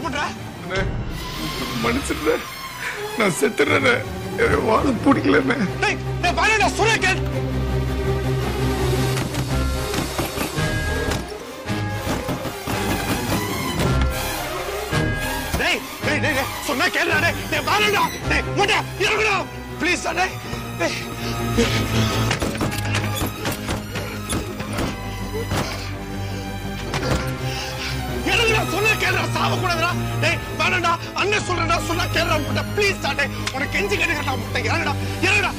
பண்ற? மனுஷன் நான் செத்துறேன். வாழ பிடிக்கலண்ணே. வாழடா சொல்ல கேள். சொன்னா கேளுடா. வாழடா. மொட்டை இறங்குடா ப்ளீஸ். சொன்னா கேளுடா. சாவ கூடாதுடா. வேணாடா. அண்ணன் சொல்றா. சொன்னா கேளுடா முட்டை ப்ளீஸ். உனக்கு கெஞ்சி கேட்டுக்கடா முட்டை. இறங்குடா இறங்குடா.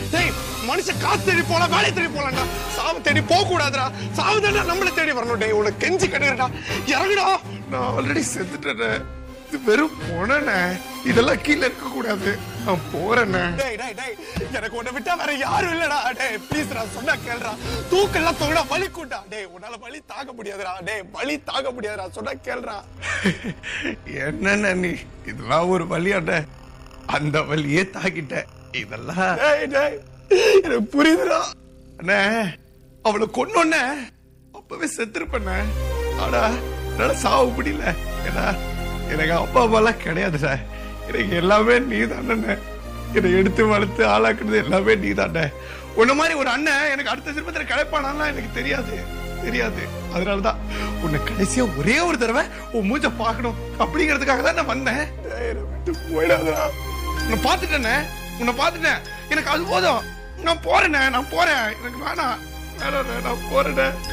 மனுஷன் காசு தேடி போல வேலை தேடி போலடா. சாவு தேடி போக கூடாதுடா. சாவு தானே நம்மள தேடி வரணும். உனக்கு கெஞ்சி கேட்டுக்கடா. இறங்குடா. நான் ஆல்ரெடி செத்துட்டேன். இது வெறும் போனே. இதெல்லாம் கீழே இருக்க கூடாது. நான் போறேன். எனக்கு உன்னை விட்டா வேற யாரும் இல்லடா. ப்ளீஸ் சொன்னா கேளுடா. தூக்கெல்லாம் தோடா வலிக்குண்டா. உன்னால வலி தாங்க முடியாதுடா. வலி தாங்க முடியாதுடா. சொன்னா கேளுடா. என்ன நீ இதெல்லாம் ஒரு வலியாட? அந்த வலியே தாக்கிட்ட. இதெல்லாம் எனக்கு புரியுதுடா. அண்ணே அவளை கொன்னோன்ன அப்பவே செத்துருப்பண்ண. ஆனா என்னால சாவு முடியல. ஏன்னா எனக்கு அப்பா அம்மாலாம் கிடையாதுடா. எனக்கு எல்லாமே நீ தானே. என்னை எடுத்து வளர்த்து ஆளாக்குறது எல்லாமே நீ தானே. உன்ன மாதிரி ஒரு அண்ணன் எனக்கு அடுத்த திருப்பத்தில் கிடைப்பானாலாம் எனக்கு தெரியாது. அதனாலதான் உன்னை கடைசியா ஒரே ஒரு தடவை உன் மூஞ்ச பாக்கணும் அப்படிங்கிறதுக்காக தான் நான் வந்தேன். போயிடாதா. உன்னை பார்த்துட்டேன். எனக்கு அது போதும். நான் போறேன். எனக்கு வேணாம். நான் போறேன்.